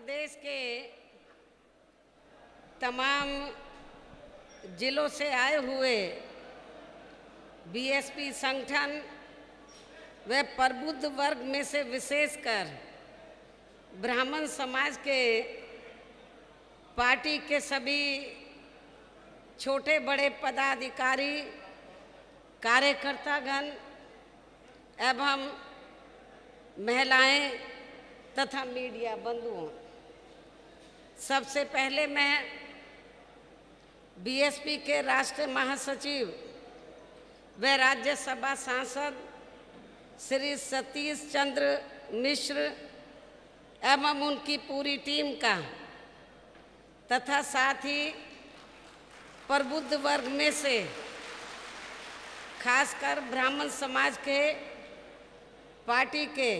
प्रदेश के तमाम जिलों से आए हुए बीएसपी संगठन व प्रबुद्ध वर्ग में से विशेषकर ब्राह्मण समाज के पार्टी के सभी छोटे बड़े पदाधिकारी, कार्यकर्तागण एवं महिलाएं तथा मीडिया बंधुओं, सबसे पहले मैं बीएसपी के राष्ट्रीय महासचिव व राज्यसभा सांसद श्री सतीश चंद्र मिश्र एवं उनकी पूरी टीम का तथा साथ ही प्रबुद्ध वर्ग में से खासकर ब्राह्मण समाज के पार्टी के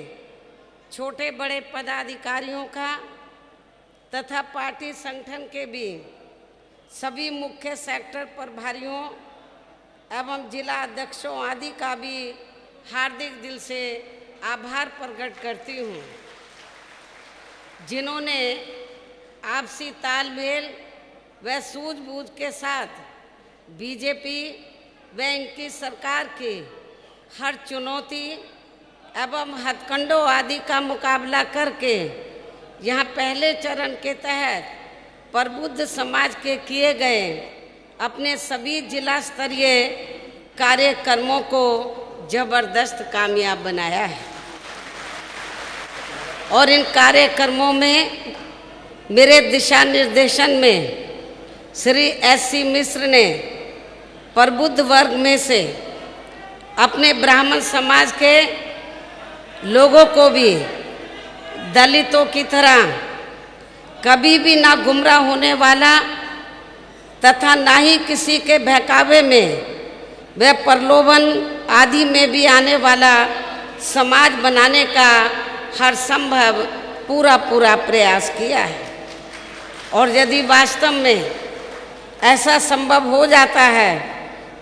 छोटे बड़े पदाधिकारियों का तथा पार्टी संगठन के भी सभी मुख्य सेक्टर प्रभारियों एवं जिला अध्यक्षों आदि का भी हार्दिक दिल से आभार प्रकट करती हूँ, जिन्होंने आपसी तालमेल व सूझबूझ के साथ बीजेपी व इनकी सरकार की हर चुनौती एवं हथकंडों आदि का मुकाबला करके यहाँ पहले चरण के तहत प्रबुद्ध समाज के किए गए अपने सभी जिला स्तरीय कार्यक्रमों को जबरदस्त कामयाब बनाया है। और इन कार्यक्रमों में मेरे दिशा निर्देशन में श्री एस.सी. मिश्र ने प्रबुद्ध वर्ग में से अपने ब्राह्मण समाज के लोगों को भी दलितों की तरह कभी भी ना गुमराह होने वाला तथा ना ही किसी के बहकावे में व प्रलोभन आदि में भी आने वाला समाज बनाने का हर संभव पूरा प्रयास किया है। और यदि वास्तव में ऐसा संभव हो जाता है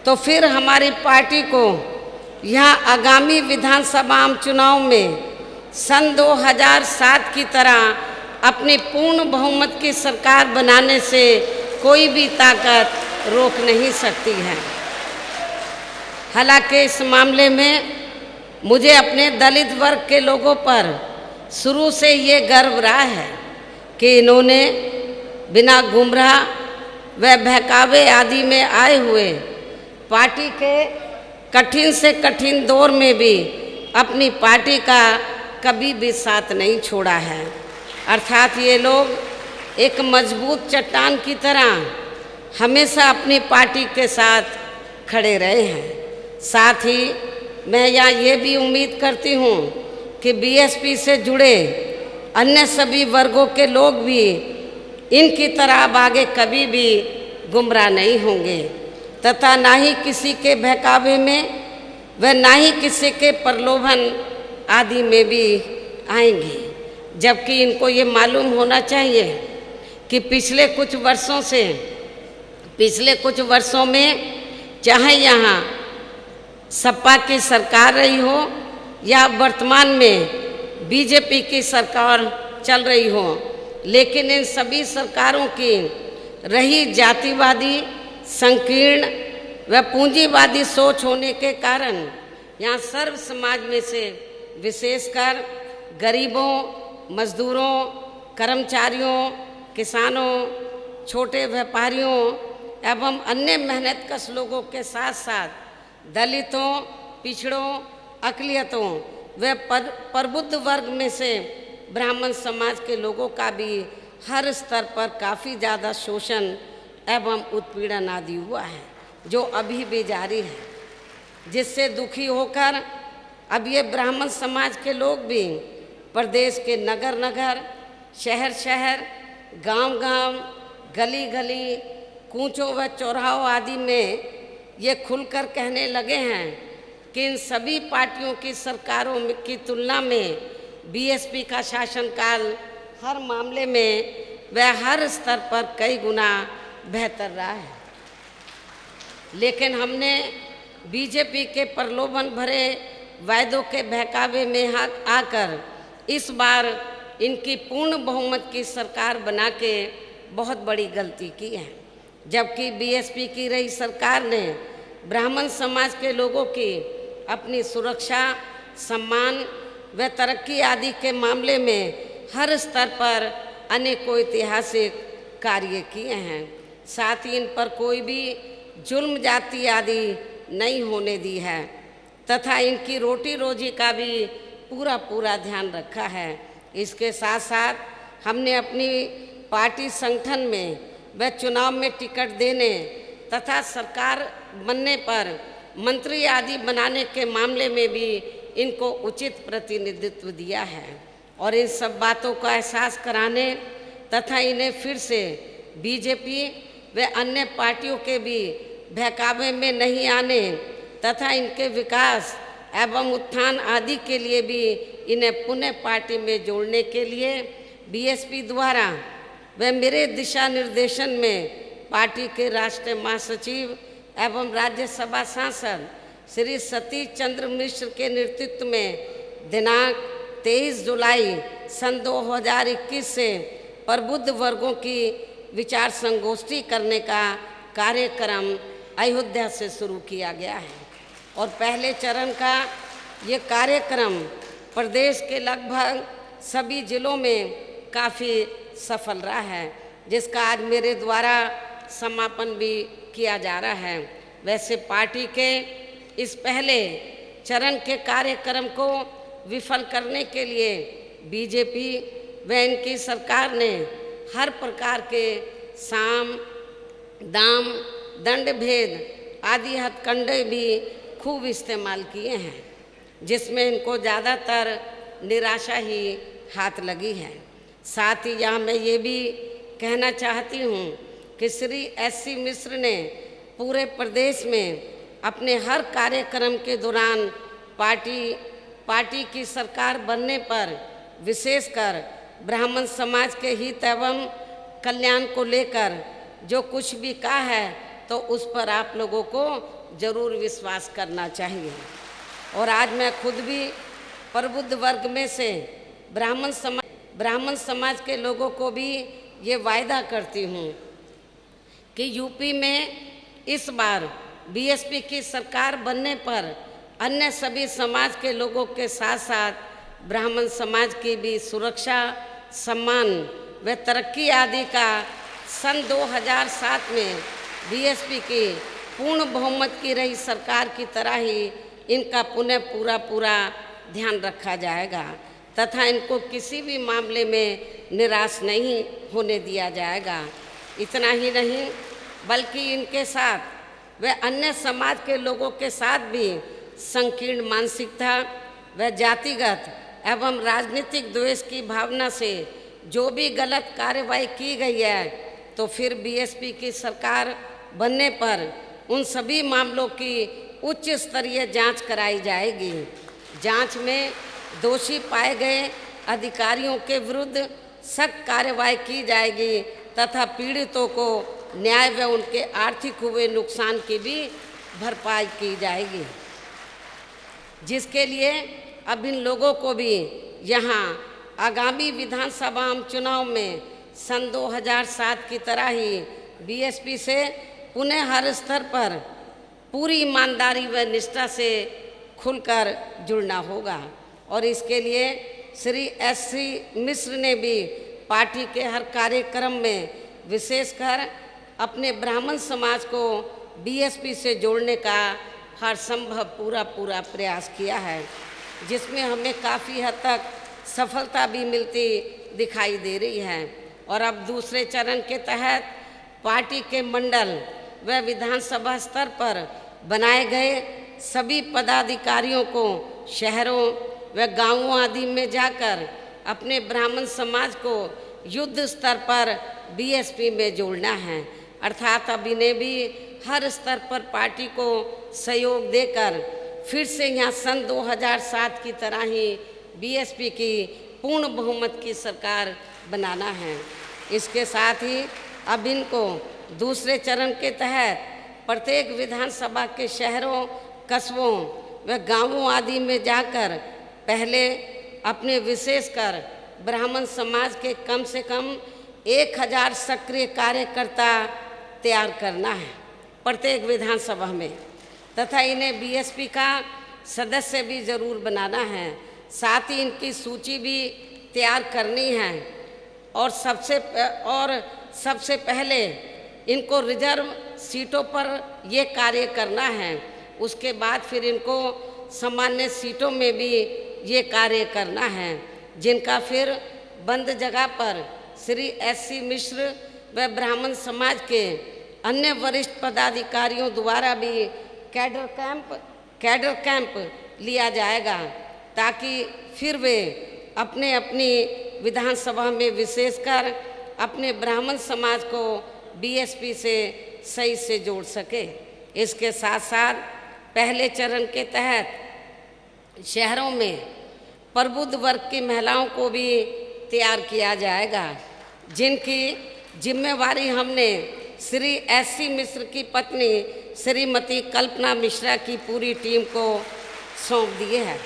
तो फिर हमारी पार्टी को यहाँ आगामी विधानसभा चुनाव में सन 2007 की तरह अपनी पूर्ण बहुमत की सरकार बनाने से कोई भी ताकत रोक नहीं सकती है। हालांकि इस मामले में मुझे अपने दलित वर्ग के लोगों पर शुरू से ये गर्व रहा है कि इन्होंने बिना गुमराह व बहकावे आदि में आए हुए पार्टी के कठिन से कठिन दौर में भी अपनी पार्टी का कभी भी साथ नहीं छोड़ा है। अर्थात ये लोग एक मजबूत चट्टान की तरह हमेशा अपनी पार्टी के साथ खड़े रहे हैं। साथ ही मैं यहाँ ये भी उम्मीद करती हूँ कि बीएसपी से जुड़े अन्य सभी वर्गों के लोग भी इनकी तरह अब आगे कभी भी गुमराह नहीं होंगे तथा ना ही किसी के बहकावे में व ना ही किसी के प्रलोभन आदि में भी आएंगे। जबकि इनको ये मालूम होना चाहिए कि पिछले कुछ वर्षों में चाहे यहाँ सपा की सरकार रही हो या वर्तमान में बीजेपी की सरकार चल रही हो, लेकिन इन सभी सरकारों की रही जातिवादी, संकीर्ण व पूंजीवादी सोच होने के कारण यहाँ सर्व समाज में से विशेषकर गरीबों, मजदूरों, कर्मचारियों, किसानों, छोटे व्यापारियों एवं अन्य मेहनतकश लोगों के साथ साथ दलितों, पिछड़ों, अक़लियतों व प्रबुद्ध वर्ग में से ब्राह्मण समाज के लोगों का भी हर स्तर पर काफ़ी ज़्यादा शोषण एवं उत्पीड़न आदि हुआ है, जो अभी भी जारी है, जिससे दुखी होकर अब ये ब्राह्मण समाज के लोग भी प्रदेश के नगर नगर, शहर शहर, गांव गांव, गली गली, कूचों व चौराहों आदि में ये खुलकर कहने लगे हैं कि इन सभी पार्टियों की सरकारों की तुलना में बीएसपी का शासनकाल हर मामले में व हर स्तर पर कई गुना बेहतर रहा है। लेकिन हमने बीजेपी के प्रलोभन भरे वायदों के बहकावे में आकर इस बार इनकी पूर्ण बहुमत की सरकार बना के बहुत बड़ी गलती की है। जबकि बीएसपी की रही सरकार ने ब्राह्मण समाज के लोगों की अपनी सुरक्षा, सम्मान व तरक्की आदि के मामले में हर स्तर पर अनेकों ऐतिहासिक कार्य किए हैं। साथ ही इन पर कोई भी जुल्म जाति आदि नहीं होने दी है तथा इनकी रोटी रोजी का भी पूरा ध्यान रखा है। इसके साथ साथ हमने अपनी पार्टी संगठन में व चुनाव में टिकट देने तथा सरकार बनने पर मंत्री आदि बनाने के मामले में भी इनको उचित प्रतिनिधित्व दिया है और इन सब बातों का एहसास कराने तथा इन्हें फिर से बीजेपी व अन्य पार्टियों के भी बहकावे में नहीं आने तथा इनके विकास एवं उत्थान आदि के लिए भी इन्हें पुनः पार्टी में जोड़ने के लिए बीएसपी द्वारा व मेरे दिशा निर्देशन में पार्टी के राष्ट्रीय महासचिव एवं राज्यसभा सांसद श्री सतीश चंद्र मिश्र के नेतृत्व में दिनांक 23 जुलाई सन 2021 से प्रबुद्ध वर्गों की विचार संगोष्ठी करने का कार्यक्रम अयोध्या से शुरू किया गया है और पहले चरण का ये कार्यक्रम प्रदेश के लगभग सभी जिलों में काफ़ी सफल रहा है, जिसका आज मेरे द्वारा समापन भी किया जा रहा है। वैसे पार्टी के इस पहले चरण के कार्यक्रम को विफल करने के लिए बीजेपी व इनकी सरकार ने हर प्रकार के साम, दाम, दंड भेद आदि हथकंडे भी खूब इस्तेमाल किए हैं, जिसमें इनको ज़्यादातर निराशा ही हाथ लगी है। साथ ही यहाँ मैं ये भी कहना चाहती हूँ कि श्री एससी मिश्र ने पूरे प्रदेश में अपने हर कार्यक्रम के दौरान पार्टी की सरकार बनने पर विशेषकर ब्राह्मण समाज के हित एवं कल्याण को लेकर जो कुछ भी कहा है तो उस पर आप लोगों को जरूर विश्वास करना चाहिए। और आज मैं खुद भी प्रबुद्ध वर्ग में से ब्राह्मण समाज के लोगों को भी ये वायदा करती हूँ कि यूपी में इस बार बीएसपी की सरकार बनने पर अन्य सभी समाज के लोगों के साथ साथ ब्राह्मण समाज की भी सुरक्षा, सम्मान व तरक्की आदि का सन 2007 में बीएसपी की पूर्ण बहुमत की रही सरकार की तरह ही इनका पुनः पूरा ध्यान रखा जाएगा तथा इनको किसी भी मामले में निराश नहीं होने दिया जाएगा। इतना ही नहीं बल्कि इनके साथ व अन्य समाज के लोगों के साथ भी संकीर्ण मानसिकता व जातिगत एवं राजनीतिक द्वेष की भावना से जो भी गलत कार्रवाई की गई है तो फिर बीएसपी की सरकार बनने पर उन सभी मामलों की उच्च स्तरीय जांच कराई जाएगी। जांच में दोषी पाए गए अधिकारियों के विरुद्ध सख्त कार्रवाई की जाएगी तथा पीड़ितों को न्याय व उनके आर्थिक हुए नुकसान की भी भरपाई की जाएगी, जिसके लिए अब इन लोगों को भी यहाँ आगामी विधानसभा चुनाव में सन 2007 की तरह ही बीएसपी से पुनः हर स्तर पर पूरी ईमानदारी व निष्ठा से खुलकर जुड़ना होगा। और इसके लिए श्री एससी मिश्र ने भी पार्टी के हर कार्यक्रम में विशेषकर अपने ब्राह्मण समाज को बीएसपी से जोड़ने का हर संभव पूरा प्रयास किया है, जिसमें हमें काफ़ी हद तक सफलता भी मिलती दिखाई दे रही है। और अब दूसरे चरण के तहत पार्टी के मंडल व विधानसभा स्तर पर बनाए गए सभी पदाधिकारियों को शहरों व गांवों आदि में जाकर अपने ब्राह्मण समाज को युद्ध स्तर पर बीएसपी में जोड़ना है, अर्थात अब इन्हें भी हर स्तर पर पार्टी को सहयोग देकर फिर से यहाँ सन 2007 की तरह ही बीएसपी की पूर्ण बहुमत की सरकार बनाना है। इसके साथ ही अब इनको दूसरे चरण के तहत प्रत्येक विधानसभा के शहरों, कस्बों व गांवों आदि में जाकर पहले अपने विशेषकर ब्राह्मण समाज के कम से कम 1000 सक्रिय कार्यकर्ता तैयार करना है प्रत्येक विधानसभा में, तथा इन्हें बीएसपी का सदस्य भी जरूर बनाना है। साथ ही इनकी सूची भी तैयार करनी है और सबसे पहले इनको रिजर्व सीटों पर ये कार्य करना है। उसके बाद फिर इनको सामान्य सीटों में भी ये कार्य करना है, जिनका फिर बंद जगह पर श्री एससी मिश्र व ब्राह्मण समाज के अन्य वरिष्ठ पदाधिकारियों द्वारा भी कैडर कैंप लिया जाएगा, ताकि फिर वे अपने अपनी विधानसभा में विशेषकर अपने ब्राह्मण समाज को बीएसपी से सही से जोड़ सके। इसके साथ साथ पहले चरण के तहत शहरों में प्रबुद्ध वर्ग की महिलाओं को भी तैयार किया जाएगा, जिनकी जिम्मेवारी हमने श्री एससी मिश्र की पत्नी श्रीमती कल्पना मिश्रा की पूरी टीम को सौंप दिए है।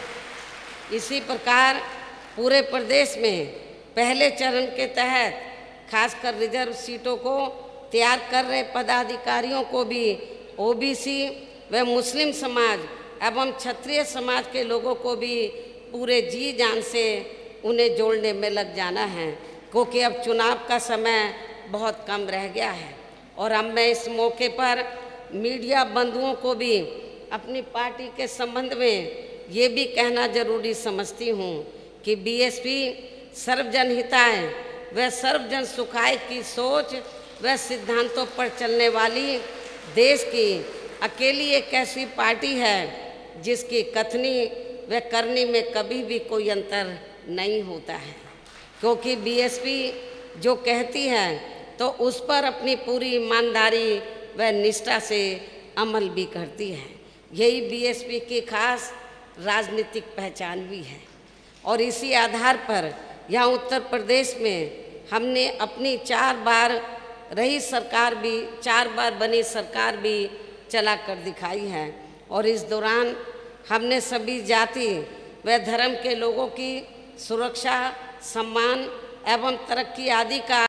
इसी प्रकार पूरे प्रदेश में पहले चरण के तहत खासकर रिजर्व सीटों को तैयार कर रहे पदाधिकारियों को भी ओबीसी व मुस्लिम समाज एवं क्षत्रिय समाज के लोगों को भी पूरे जी जान से उन्हें जोड़ने में लग जाना है, क्योंकि अब चुनाव का समय बहुत कम रह गया है। और अब मैं इस मौके पर मीडिया बंधुओं को भी अपनी पार्टी के संबंध में ये भी कहना जरूरी समझती हूँ कि बीएसपी सर्वजन हिताय व सर्वजन सुखाय की सोच व सिद्धांतों पर चलने वाली देश की अकेली एक ऐसी पार्टी है जिसकी कथनी व करनी में कभी भी कोई अंतर नहीं होता है, क्योंकि बीएसपी जो कहती है तो उस पर अपनी पूरी ईमानदारी व निष्ठा से अमल भी करती है। यही बीएसपी की खास राजनीतिक पहचान भी है। और इसी आधार पर यहाँ उत्तर प्रदेश में हमने अपनी 4 बार बनी सरकार भी चला कर दिखाई है। और इस दौरान हमने सभी जाति व धर्म के लोगों की सुरक्षा, सम्मान एवं तरक्की आदि का